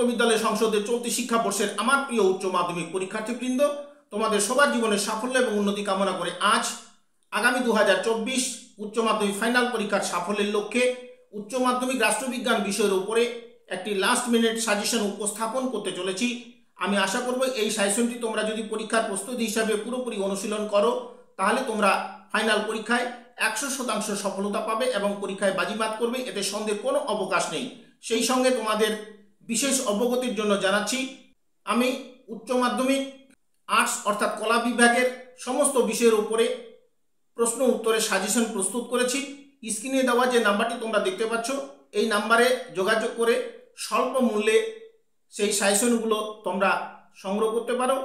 বিদ্যালয় সংসদের চলতি শিক্ষাবর্ষের আমার প্রিয় উচ্চ মাধ্যমিক পরীক্ষার্থীবৃন্দ, তোমাদের সবার জীবনের সাফল্য এবং উন্নতি কামনা করে আজ আগামী 2024 উচ্চ মাধ্যমিক ফাইনাল পরীক্ষার সাফল্যের লক্ষ্যে উচ্চ মাধ্যমিক রাষ্ট্রবিজ্ঞান বিষয়ের উপরে একটি লাস্ট মিনিট সাজেশন উপস্থাপন করতে চলেছি। আমি আশা করব এই সাজেশনটি তোমরা যদি পরীক্ষার প্রস্তুতি হিসাবে পুরোপুরি অনুশীলন করো তাহলে তোমরা ফাইনাল পরীক্ষায় 100% সফলতা পাবে এবং পরীক্ষায় বাজিমাত করবে, এতে সন্দেহের কোনো অবকাশ নেই। সেই সঙ্গে তোমাদের বিশেষ অবগতির জন্য জানাচ্ছি, আমি উচ্চ মাধ্যমিক আর্টস অর্থাৎ কলা বিভাগের সমস্ত বিষয়ের উপরে প্রশ্ন উত্তরের সাজেশন প্রস্তুত করেছি। স্ক্রিনে দেওয়া যে নাম্বারটি তোমরা দেখতে পাচ্ছ, এই নাম্বারে যোগাযোগ করে স্বল্প মূল্যে সেই সাজেশনগুলো তোমরা সংগ্রহ করতে পারো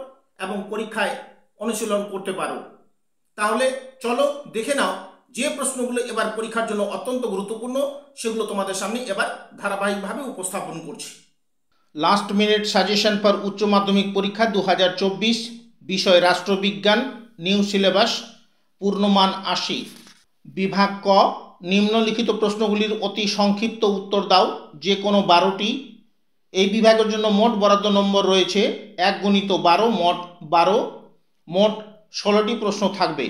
এবং পরীক্ষায় অনুশীলন করতে পারো। তাহলে চলো দেখে নাও যে প্রশ্নগুলো এবার পরীক্ষার জন্য অত্যন্ত গুরুত্বপূর্ণ, সেগুলো তোমাদের সামনে এবার ধারাবাহিকভাবে উপস্থাপন করছি। লাস্ট মিনিট সাজেশন ফর উচ্চ মাধ্যমিক পরীক্ষা 2024, বিষয় রাষ্ট্রবিজ্ঞান, নিউ সিলেবাস, পূর্ণমান 80। বিভাগ ক, নিম্নলিখিত প্রশ্নগুলির অতি সংক্ষিপ্ত উত্তর দাও, যে কোনো 12টি। এই বিভাগের জন্য মোট বরাদ্দ নম্বর রয়েছে 1×12, মোট 12, মোট 16টি প্রশ্ন থাকবে।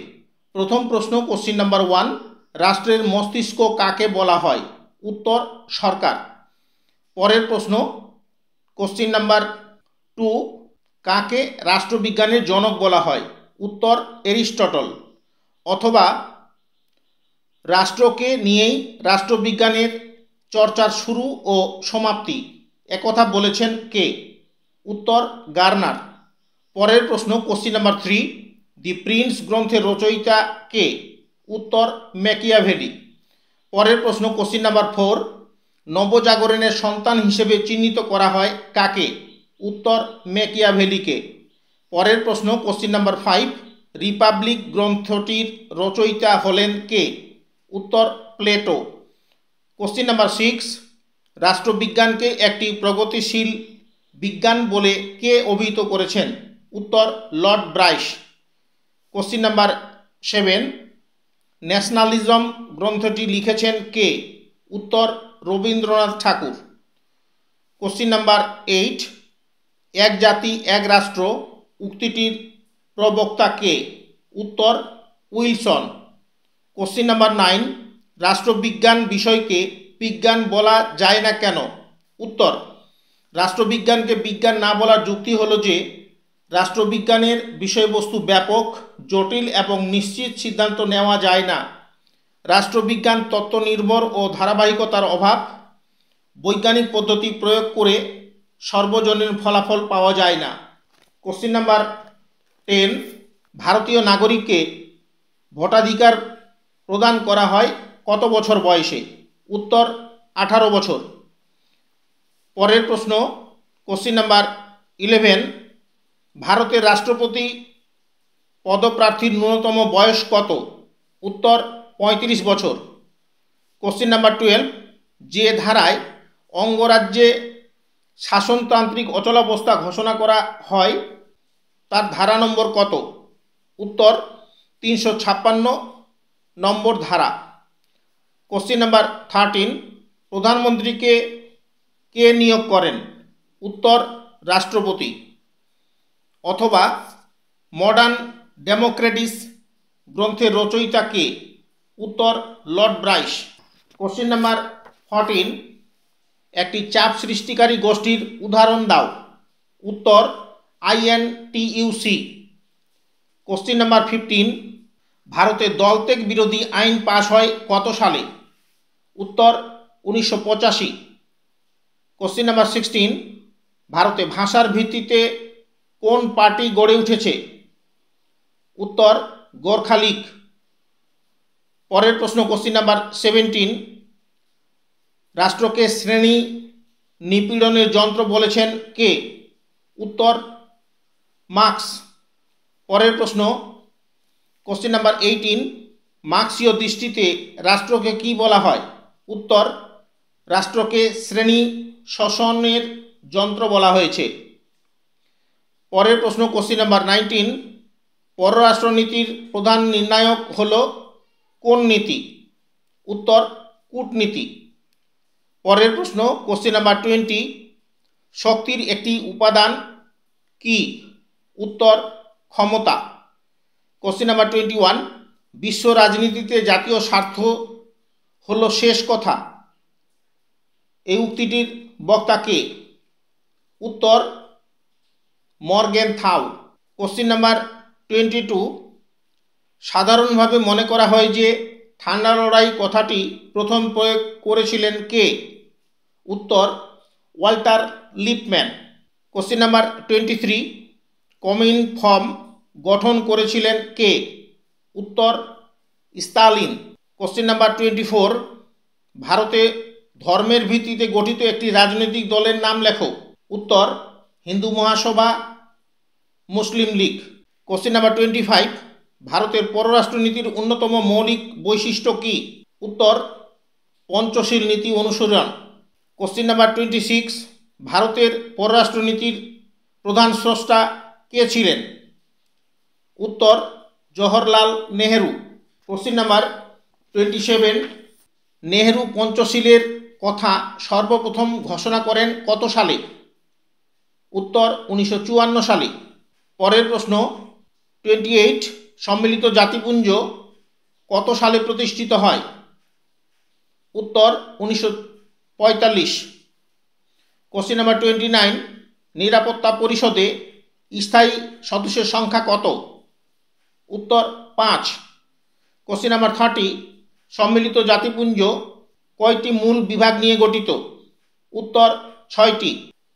প্রথম প্রশ্ন, কোশ্চিন নাম্বার 1, রাষ্ট্রের মস্তিষ্ক কাকে বলা হয়? উত্তর সরকার। পরের প্রশ্ন, কোশ্চিন নাম্বার 2, কাকে রাষ্ট্রবিজ্ঞানের জনক বলা হয়? উত্তর এরিস্টটল। অথবা রাষ্ট্রকে নিয়েই রাষ্ট্রবিজ্ঞানের চর্চার শুরু ও সমাপ্তি, একথা বলেছেন কে? উত্তর গার্নার। পরের প্রশ্ন, কোশ্চিন নাম্বার 3, দি প্রিন্স গ্রন্থের রচয়িতা কে? উত্তর ম্যাকিয়াভেলি। পরের প্রশ্ন, কোশ্চিন নাম্বার 4, নবজাগরণের সন্তান হিসেবে চিহ্নিত করা হয় কাকে? উত্তর ম্যাকিয়াভেলিকে। পরের প্রশ্ন, কোশ্চিন নাম্বার 5, রিপাবলিক গ্রন্থটির রচয়িতা হলেন কে? উত্তর প্লেটো। কোশ্চিন নাম্বার 6, রাষ্ট্রবিজ্ঞানকে একটি প্রগতিশীল বিজ্ঞান বলে কে অভিহিত করেছেন? উত্তর Lord Bryce. Question number 7, nationalism গ্রন্থটি লিখেছেন কে? উত্তর রবীন্দ্রনাথ ঠাকুর। কোশ্চিন নাম্বার 8, এক জাতি এক রাষ্ট্র উক্তিটির প্রবক্তা কে? উত্তর উইলসন। কোশ্চিন নাম্বার 9, রাষ্ট্রবিজ্ঞান বিষয়কে বিজ্ঞান বলা যায় না কেন? উত্তর, রাষ্ট্রবিজ্ঞানকে বিজ্ঞান না বলার যুক্তি হলো যে রাষ্ট্রবিজ্ঞানের বিষয়বস্তু ব্যাপক, জটিল এবং নিশ্চিত সিদ্ধান্ত নেওয়া যায় না। রাষ্ট্রবিজ্ঞান তত্ত্ব নির্ভর ও ধারাবাহিকতার অভাব, বৈজ্ঞানিক পদ্ধতি প্রয়োগ করে সর্বজনীন ফলাফল পাওয়া যায় না। কোশ্চিন নাম্বার 10, ভারতীয় নাগরিককে ভোটাধিকার প্রদান করা হয় কত বছর বয়সে? উত্তর 18 বছর। পরের প্রশ্ন, কোশ্চিন নাম্বার 11, ভারতের রাষ্ট্রপতি পদপ্রার্থীর ন্যূনতম বয়স কত? উত্তর 35 বছর। কোশ্চিন নাম্বার 12, যে ধারায় অঙ্গরাজ্যে শাসনতান্ত্রিক অচলাবস্থা ঘোষণা করা হয় তার ধারা নম্বর কত? উত্তর 356 নম্বর ধারা। কোশ্চিন নাম্বার 13, প্রধানমন্ত্রীকে কে নিয়োগ করেন? উত্তর রাষ্ট্রপতি। অথবা মডার্ন ডেমোক্রেটিস গ্রন্থের রচয়িতা কে? উত্তর লর্ড ব্রাইস। কোশ্চিন নাম্বার 14, একটি চাপ সৃষ্টিকারী গোষ্ঠীর উদাহরণ দাও। উত্তর আইএনটিইউসি। কোশ্চিন নাম্বার 15, ভারতে দলত্যাগ বিরোধী আইন পাশ হয় কত সালে? উত্তর 1985। কোশ্চিন নাম্বার 16, ভারতে ভাষার ভিত্তিতে কোন পার্টি গড়ে উঠেছে? উত্তর গোর্খালিগ। পরের প্রশ্ন, কোশ্চিন নাম্বার 17, রাষ্ট্রকে শ্রেণী নিপীড়নের যন্ত্র বলেছেন কে? উত্তর মার্কস। পরের প্রশ্ন, কোশ্চিন নাম্বার 18, মার্ক্সীয় দৃষ্টিতে রাষ্ট্রকে কি বলা হয়? উত্তর, রাষ্ট্রকে শ্রেণী শোষণের যন্ত্র বলা হয়েছে। পরের প্রশ্ন, কোশ্চিন নাম্বার 19, পররাষ্ট্রনীতির প্রধান নির্ণায়ক হল কোন নীতি? উত্তর কূটনীতি। পরের প্রশ্ন, কোশ্চিন নাম্বার 20, শক্তির একটি উপাদান কি? উত্তর ক্ষমতা। কোশ্চেন নাম্বার 21, বিশ্ব রাজনীতিতে জাতীয় স্বার্থ হলো শেষ কথা, এই উক্তিটির বক্তা কে? উত্তর মর্গেনথাউ। কোশ্চেন নাম্বার 22, সাধারণভাবে মনে করা হয় যে ঠান্ডা লড়াই কথাটি প্রথম প্রয়োগ করেছিলেন কে? উত্তর ওয়াল্টার লিপম্যান। কোশ্চেন নাম্বার 23, কমিনফর্ম গঠন করেছিলেন কে? উত্তর স্টালিন। কোশ্চেন নাম্বার 24, ভারতে ধর্মের ভিত্তিতে গঠিত একটি রাজনৈতিক দলের নাম লেখো। উত্তর হিন্দু মহাসভা, মুসলিম লীগ। কোশ্চেন নাম্বার 25, ভারতের পররাষ্ট্রনীতির অন্যতম মৌলিক বৈশিষ্ট্য কি? উত্তর পঞ্চশীল নীতি অনুসরণ। কোশ্চেন নাম্বার 26, ভারতের পররাষ্ট্রনীতির প্রধান স্রষ্টা কে ছিলেন? উত্তর জওহরলাল নেহেরু। কোশ্চেন নাম্বার 27, নেহেরু পঞ্চশীলের কথা সর্বপ্রথম ঘোষণা করেন কত সালে? উত্তর 1954 সালে। পরের প্রশ্ন 28, সম্মিলিত জাতিপুঞ্জ কত সালে প্রতিষ্ঠিত হয়? উত্তর 1945। কোশ্চেন নাম্বার 29, নিরাপত্তা পরিষদে স্থায়ী সদস্যের সংখ্যা কত? উত্তর 5। কোশ্চেন নাম্বার 30, সম্মিলিত জাতিপুঞ্জ কয়টি মূল বিভাগ নিয়ে গঠিত? উত্তর 6টি।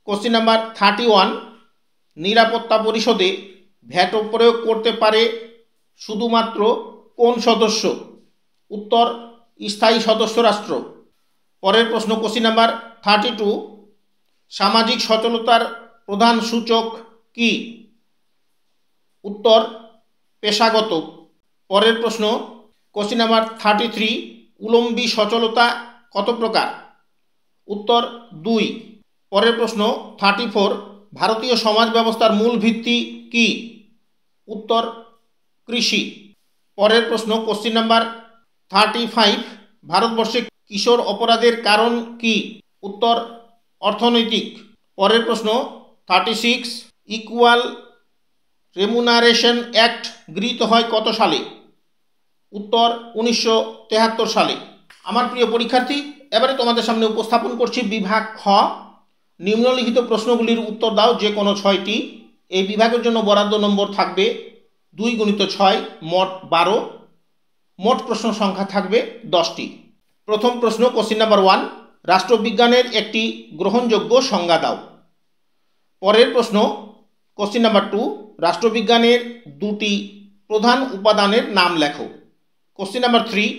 কোশ্চেন নাম্বার 31, নিরাপত্তা পরিষদে ভেটো প্রয়োগ করতে পারে শুধুমাত্র কোন সদস্য? উত্তর স্থায়ী সদস্য রাষ্ট্র। পরের প্রশ্ন কোশ্চেন নাম্বার 32, সামাজিক সচলতার প্রধান সূচক কি? উত্তর পেশাগত। পরের প্রশ্ন কোশ্চেন নাম্বার 33, উলম্বী সচলতা কত প্রকার? উত্তর 2। পরের প্রশ্ন 34, ভারতীয় সমাজ ব্যবস্থার মূল ভিত্তি কি? উত্তর কৃষি। পরের প্রশ্ন কোশ্চেন নাম্বার 35, ভারতবর্ষে কিশোর অপরাধের কারণ কি? উত্তর অর্থনৈতিক। পরের প্রশ্ন 36, ইকুয়াল রেমুনারেশন অ্যাক্ট গৃহীত হয় কত সালে? উত্তর 1973 সালে। আমার প্রিয় পরীক্ষার্থী, এবারে তোমাদের সামনে উপস্থাপন করছি বিভাগ খ। নিম্নলিখিত প্রশ্নগুলির উত্তর দাও যে কোনো 6টি। এই বিভাগের জন্য বরাদ্দ নম্বর থাকবে 2 × 6 মোট 12, মোট প্রশ্ন সংখ্যা থাকবে 10টি। প্রথম প্রশ্ন কোশ্চেন নাম্বার 1, রাষ্ট্রবিজ্ঞানের একটি গ্রহণযোগ্য সংজ্ঞা দাও। পরের প্রশ্ন কোশ্চেন নাম্বার 2, রাষ্ট্রবিজ্ঞানের 2টি প্রধান উপাদানের নাম লেখো। কোশ্চেন নাম্বার 3,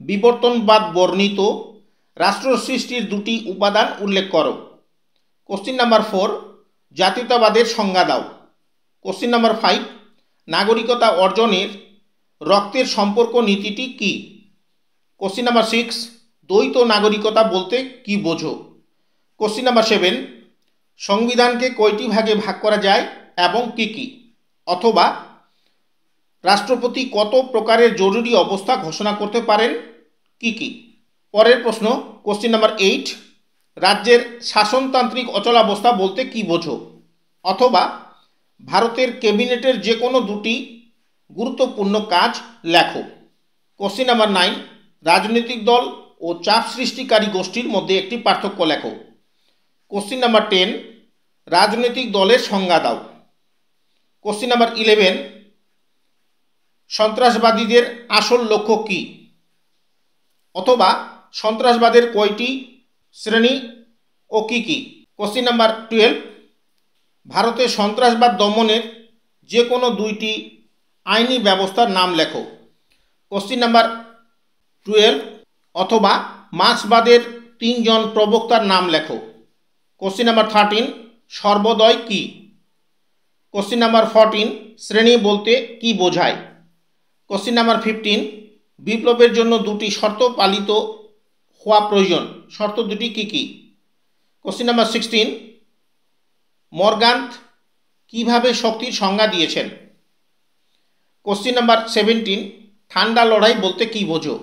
বিবর্তনবাদ বর্ণিত রাষ্ট্র সৃষ্টির 2টি উপাদান উল্লেখ করো। কোশ্চেন নাম্বার 4, জাতীয়তাবাদের সংজ্ঞা দাও। কোশ্চেন নাম্বার 5, নাগরিকতা অর্জনের রক্তের সম্পর্ক নীতিটি কি? কোশ্চেন নাম্বার 6, দ্বৈত নাগরিকতা বলতে কি বোঝো? কোশ্চেন নাম্বার 7, সংবিধানকে কয়টি ভাগে ভাগ করা যায় এবং কি কি? অথবা রাষ্ট্রপতি কত প্রকারের জরুরি অবস্থা ঘোষণা করতে পারেন, কি কি? পরের প্রশ্ন কোশ্চেন নাম্বার 8, রাজ্যের শাসনতান্ত্রিক অচলাবস্থা বলতে কি বোঝো? অথবা ভারতের ক্যাবিনেটের যে কোনো 2টি গুরুত্বপূর্ণ কাজ লেখো। কোশ্চেন নাম্বার 9, রাজনৈতিক দল ও চাপ সৃষ্টিকারী গোষ্ঠীর মধ্যে একটি পার্থক্য লেখো। কোশ্চেন নাম্বার 10, রাজনৈতিক দলের সংজ্ঞা দাও। কোশ্চেন নাম্বার 11, সন্ত্রাসবাদীদের আসল লক্ষ্য কি? অথবা সন্ত্রাসবাদের কয়টি শ্রেণী ও কি কি? কোশ্চেন নাম্বার 12, ভারতে সন্ত্রাসবাদ দমনের যে কোনো 2টি আইনি ব্যবস্থার নাম লেখো। কোশ্চেন নাম্বার 12, অথবা মার্ক্সবাদের 3 জন প্রবক্তার নাম লেখো। কোশ্চেন নাম্বার 13, সর্বোদয় কি? কোশ্চেন নাম্বার 14, শ্রেণী বলতে কি বোঝায়? কোশ্চেন নাম্বার 15, বিপ্লবের জন্য 2টি শর্ত পালিত হওয়া প্রয়োজন, শর্ত 2টি কি কি? কোশ্চেন নাম্বার 16, মর্গান্থ কিভাবে শক্তির সংজ্ঞা দিয়েছেন? কোশ্চেন নাম্বার 17, ঠান্ডা লড়াই বলতে কি বোঝো?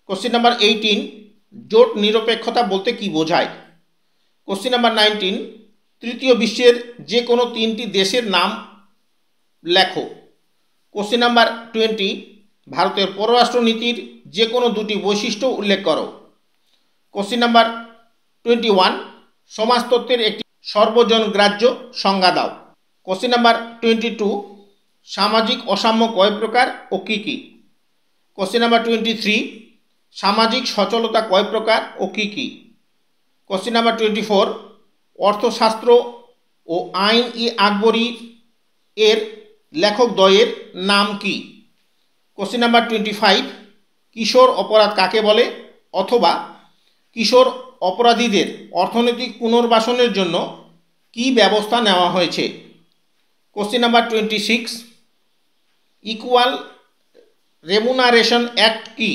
কোশ্চেন নাম্বার 18, জোট নিরপেক্ষতা বলতে কি বোঝায়? কোশ্চেন নাম্বার 19, তৃতীয় বিশ্বের যে কোনো তিনটি দেশের নাম লেখো। কোশ্চেন নাম্বার 20, ভারতের পররাষ্ট্রনীতির যে কোনো দুটি বৈশিষ্ট্য উল্লেখ করো। কোশ্চেন নাম্বার 21, সমাজতত্ত্বের একটি সর্বজনগ্রাহ্য সংজ্ঞা দাও। কোশ্চেন নাম্বার 22, সামাজিক অসাম্য কয় প্রকার ও কী কী? কোশ্চেন নাম্বার 23, সামাজিক সচলতা কয় প্রকার ও কী কী? কোশ্চেন নাম্বার 24, অর্থশাস্ত্র ও আইন ই আকবরী এর লেখকদ্বয়ের নাম কি? কোশ্চেন নাম্বার 25, কিশোর অপরাধ কাকে বলে, অথবা কিশোর অপরাধীদের অর্থনৈতিক পুনর্বাসনের জন্য কি ব্যবস্থা নেওয়া হয়েছে? Question number 26, equal remuneration act কি?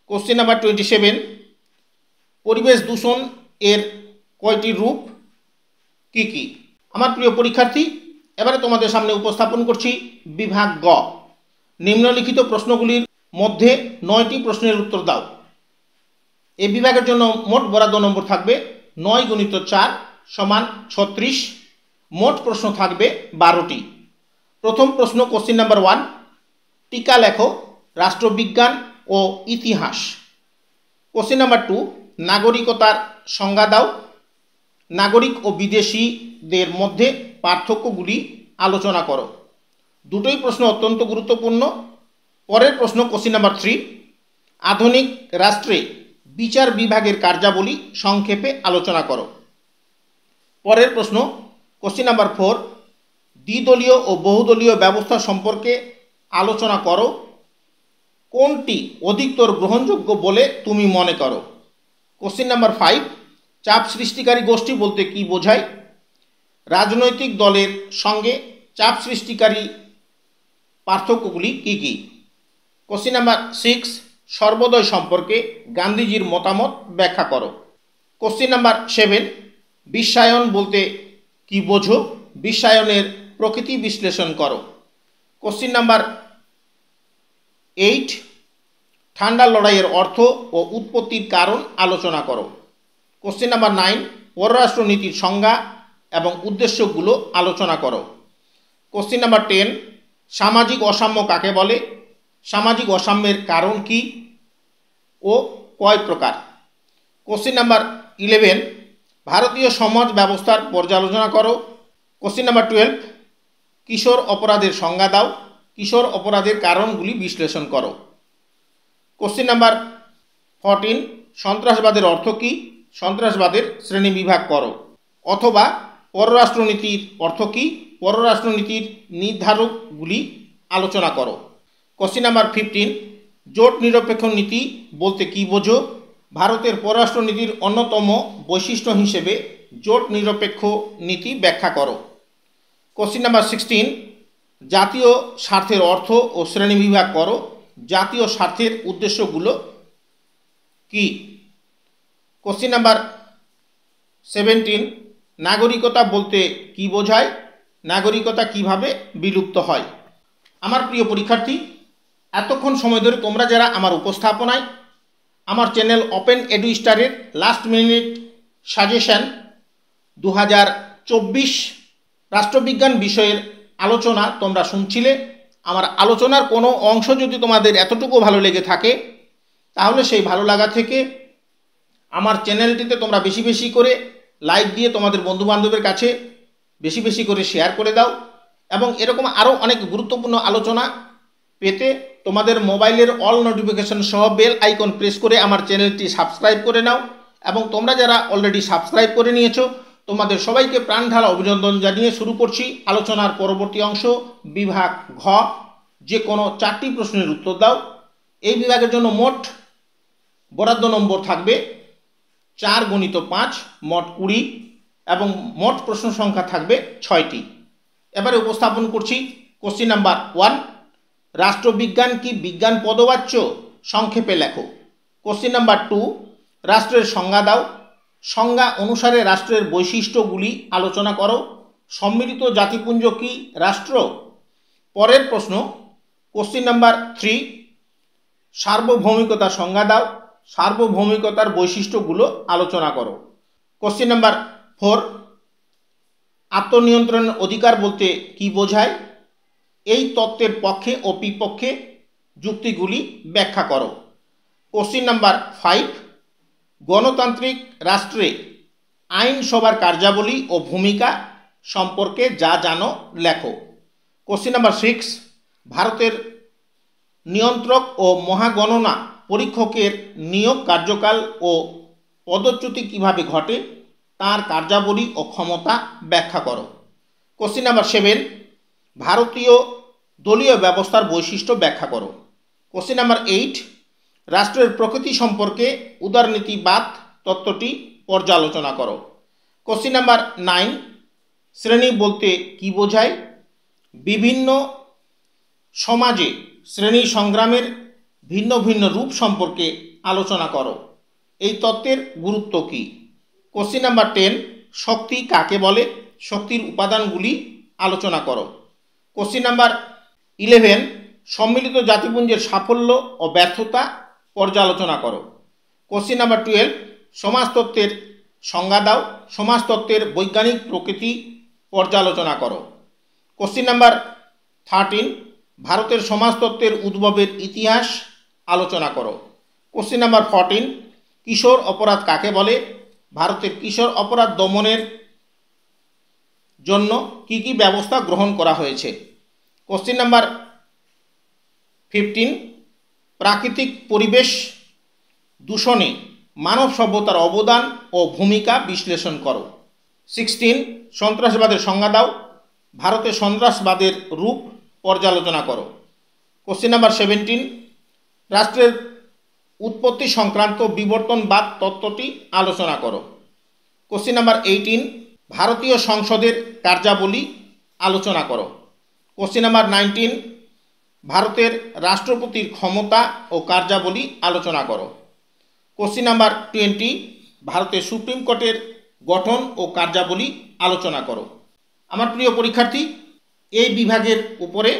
কোশ্চেন নাম্বার 27, পরিবেশ দূষণ এর কয়টি রূপ কি কি? আমার প্রিয় পরীক্ষার্থী, এবারে তোমাদের সামনে উপস্থাপন করছি বিভাগ গ। নিম্নলিখিত প্রশ্নগুলির মধ্যে 9টি প্রশ্নের উত্তর দাও। এই বিভাগের জন্য মোট বরাদ্দ নম্বর থাকবে 9 × 4 = 36। মোট প্রশ্ন থাকবে 12টি। প্রথম প্রশ্ন, কোশ্চেন নাম্বার 1, টিকা লেখো, রাষ্ট্রবিজ্ঞান ও ইতিহাস। কোশ্চেন নাম্বার 2, নাগরিকতার সংজ্ঞা দাও। নাগরিক ও বিদেশিদের মধ্যে পার্থক্যগুলি আলোচনা করো। দুটোই প্রশ্ন অত্যন্ত গুরুত্বপূর্ণ। পরের প্রশ্ন, কোশ্চেন নাম্বার 3, আধুনিক রাষ্ট্রে বিচার বিভাগের কার্যাবলী সংক্ষেপে আলোচনা করো। পরের প্রশ্ন, কোশ্চেন নাম্বার 4, দ্বিদলীয় ও বহুদলীয় ব্যবস্থা সম্পর্কে আলোচনা করো। কোনটি অধিকতর গ্রহণযোগ্য বলে তুমি মনে করো? কোশ্চেন নাম্বার 5, চাপ সৃষ্টিকারী গোষ্ঠী বলতে কি বোঝায়? রাজনৈতিক দলের সঙ্গে চাপ সৃষ্টিকারী পার্থক্যগুলি কি কি? কোশ্চেন নাম্বার 6, সর্বোদয় সম্পর্কে গান্ধীজির মতামত ব্যাখ্যা করো। কোশ্চেন নাম্বার 7, বিশ্বায়ন বলতে কি বোঝো? বিশ্বায়নের প্রকৃতি বিশ্লেষণ করো। কোশ্চেন নাম্বার 8, ঠান্ডা লড়াইয়ের অর্থ ও উৎপত্তির কারণ আলোচনা করো। কোশ্চেন নাম্বার 9, পররাষ্ট্রনীতির সংজ্ঞা এবং উদ্দেশ্যগুলো আলোচনা করো। কোশ্চেন নাম্বার 10, সামাজিক অসাম্য কাকে বলে? সামাজিক অসাম্যের কারণ কি ও কয় প্রকার? কোশ্চেন নাম্বার 11, ভারতীয় সমাজ ব্যবস্থার পর্যালোচনা করো। কোশ্চেন নাম্বার 12, কিশোর অপরাধের সংজ্ঞা দাও। কিশোর অপরাধের কারণগুলি বিশ্লেষণ করো। কোশ্চেন নাম্বার 14, সন্ত্রাসবাদের অর্থ কী? সন্ত্রাসবাদের শ্রেণীবিভাগ করো। অথবা পররাষ্ট্রনীতির অর্থ কী? পররাষ্ট্রনীতির নির্ধারকগুলি আলোচনা করো। কোশ্চেন নাম্বার 15, জোট নিরপেক্ষ নীতি বলতে কি বোঝো? ভারতের পররাষ্ট্রনীতির অন্যতম বৈশিষ্ট্য হিসেবে জোট নিরপেক্ষ নীতি ব্যাখ্যা করো। কোশ্চেন নাম্বার 16, জাতীয় স্বার্থের অর্থ ও শ্রেণীবিভাগ করো। জাতীয় স্বার্থের উদ্দেশ্যগুলো কি? কোশ্চেন নাম্বার 17, নাগরিকতা বলতে কি বোঝায়? নাগরিকতা কিভাবে বিলুপ্ত হয়? আমার প্রিয় পরীক্ষার্থী, এতক্ষণ সময় ধরে তোমরা যারা আমার উপস্থাপনায় আমার চ্যানেল ওপেন এডু স্টারের লাস্ট মিনিট সাজেশন 2024 রাষ্ট্রবিজ্ঞান বিষয়ের আলোচনা তোমরা শুনছিলে, আমার আলোচনার কোনো অংশ যদি তোমাদের এতটুকু ভালো লেগে থাকে, তাহলে সেই ভালো লাগা থেকে আমার চ্যানেলটিতে তোমরা বেশি বেশি করে লাইক দিয়ে তোমাদের বন্ধুবান্ধবের কাছে বেশি বেশি করে শেয়ার করে দাও। এবং এরকম আরও অনেক গুরুত্বপূর্ণ আলোচনা পেতে তোমাদের মোবাইলের অল নোটিফিকেশন সহ বেল আইকন প্রেস করে আমার চ্যানেলটি সাবস্ক্রাইব করে নাও। এবং তোমরা যারা অলরেডি সাবস্ক্রাইব করে নিয়েছো, তোমাদের সবাইকে প্রাণ ঢালা অভিনন্দন জানিয়ে শুরু করছি আলোচনার পরবর্তী অংশ, বিভাগ ঘ। যে কোনো 4টি প্রশ্নের উত্তর দাও। এই বিভাগের জন্য মোট বরাদ্দ নম্বর থাকবে 4 × 5 মোট 20 এবং মোট প্রশ্ন সংখ্যা থাকবে 6টি। এবারে উপস্থাপন করছি কোশ্চেন নাম্বার 1, রাষ্ট্রবিজ্ঞান কি বিজ্ঞান পদবাচ্য? সংক্ষেপে লেখো। কোশ্চেন নাম্বার 2, রাষ্ট্রের সংজ্ঞা দাও। সংজ্ঞা অনুসারে রাষ্ট্রের বৈশিষ্ট্যগুলি আলোচনা করো। সম্মিলিত জাতিপুঞ্জ কি রাষ্ট্র? পরের প্রশ্ন, কোশ্চেন নাম্বার 3, সার্বভৌমিকতার সংজ্ঞা দাও। সার্বভৌমিকতার বৈশিষ্ট্যগুলো আলোচনা করো। কোশ্চেন নাম্বার 4, আত্মনিয়ন্ত্রণের অধিকার বলতে কি বোঝায়? এই তত্ত্বের পক্ষে ও বিপক্ষে যুক্তিগুলি ব্যাখ্যা করো। কোশ্চিন নাম্বার 5, গণতান্ত্রিক রাষ্ট্রে আইনসভার কার্যাবলী ও ভূমিকা সম্পর্কে যা জানো লেখো। কোশ্চিন নাম্বার 6, ভারতের নিয়ন্ত্রক ও মহাগণনা পরীক্ষকের নিয়োগ কার্যকাল ও পদচ্যুতি কিভাবে ঘটে তার কার্যাবলী ও ক্ষমতা ব্যাখ্যা করো। কোশ্চিন নাম্বার 7, ভারতীয় দলীয় ব্যবস্থার বৈশিষ্ট্য ব্যাখ্যা করো। কোশ্চিন নাম্বার 8, রাষ্ট্রের প্রকৃতি সম্পর্কে উদারনীতিবাদ তত্ত্বটি পর্যালোচনা করো। কোশ্চিন নাম্বার 9, শ্রেণী বলতে কি বোঝায়? বিভিন্ন সমাজে শ্রেণী সংগ্রামের ভিন্ন ভিন্ন রূপ সম্পর্কে আলোচনা করো। এই তত্ত্বের গুরুত্ব কী? কোশ্চিন নাম্বার 10, শক্তি কাকে বলে? শক্তির উপাদানগুলি আলোচনা করো। কোশ্চিন নাম্বার 11, সম্মিলিত জাতিপুঞ্জের সাফল্য ও ব্যর্থতা পর্যালোচনা করো। কোশ্চিন নাম্বার 12, সমাজতত্ত্বের সংজ্ঞা দাও। সমাজতত্ত্বের বৈজ্ঞানিক প্রকৃতি পর্যালোচনা করো। কোশ্চিন নাম্বার 13, ভারতের সমাজতত্ত্বের উদ্ভবের ইতিহাস আলোচনা করো। কোশ্চিন নাম্বার 14, কিশোর অপরাধ কাকে বলে? ভারতের কিশোর অপরাধ দমনের জন্য কি কি ব্যবস্থা গ্রহণ করা হয়েছে? কোশ্চিন নাম্বার 15, প্রাকৃতিক পরিবেশ দূষণে মানব সভ্যতার অবদান ও ভূমিকা বিশ্লেষণ করো। 16, সন্ত্রাসবাদের সংজ্ঞা দাও। ভারতে সন্ত্রাসবাদের রূপ পর্যালোচনা করো। কোশ্চিন নাম্বার 17, রাষ্ট্রের উৎপত্তি সংক্রান্ত বিবর্তনবাদ তত্ত্বটি আলোচনা করো। কোশ্চিন নাম্বার 18, ভারতীয় সংসদের কার্যাবলী আলোচনা করো। কোশ্চিন নাম্বার 19, ভারতের রাষ্ট্রপতির ক্ষমতা ও কার্যাবলী আলোচনা করো। কোশ্চিন নাম্বার 20, ভারতের সুপ্রিম কোর্টের গঠন ও কার্যাবলী আলোচনা করো। আমার প্রিয় পরীক্ষার্থী, এই বিভাগের উপরে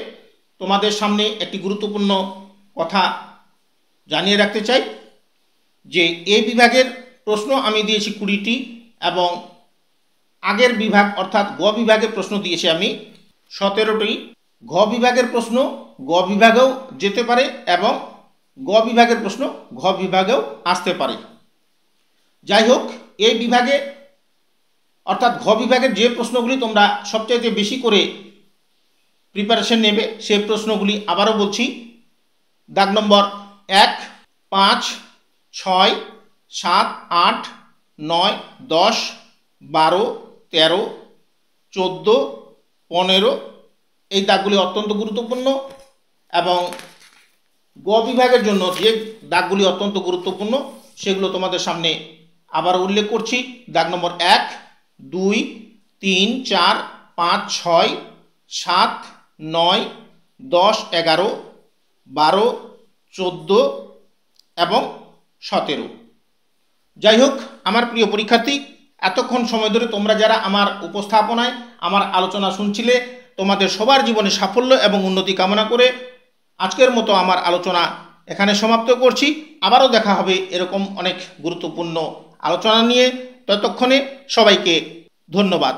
তোমাদের সামনে একটি গুরুত্বপূর্ণ কথা জানিয়ে রাখতে চাই যে এই বিভাগের প্রশ্ন আমি দিয়েছি 20টি এবং আগের বিভাগ অর্থাৎ গ বিভাগের প্রশ্ন দিয়েছি আমি 17টি। ঘ বিভাগের প্রশ্ন গ বিভাগেও যেতে পারে এবং গ বিভাগের প্রশ্ন ঘ বিভাগেও আসতে পারে। যাই হোক, এই বিভাগে অর্থাৎ ঘ বিভাগের যে প্রশ্নগুলি তোমরা সবচাইতে বেশি করে প্রিপারেশন নেবে সেই প্রশ্নগুলি আবারও বলছি। দাগ নম্বর 1, 5, 6, 7, 8, 9, 10, 12, 13, 14, 15 এই দাগগুলি অত্যন্ত গুরুত্বপূর্ণ এবং গ বিভাগের জন্য যে দাগগুলি অত্যন্ত গুরুত্বপূর্ণ সেগুলো তোমাদের সামনে আবার উল্লেখ করছি। দাগ নম্বর 1, 2, 3, 4, 5, 6, 7, 9, 10, 11, 12, 14 এবং 17। যাই হোক আমার প্রিয় পরীক্ষার্থী, এতক্ষণ সময় ধরে তোমরা যারা আমার উপস্থাপনায় আমার আলোচনা শুনছিলে, তোমাদের সবার জীবনে সাফল্য এবং উন্নতি কামনা করে আজকের মতো আমার আলোচনা এখানে সমাপ্ত করছি। আবারও দেখা হবে এরকম অনেক গুরুত্বপূর্ণ আলোচনা নিয়ে। ততক্ষণে সবাইকে ধন্যবাদ।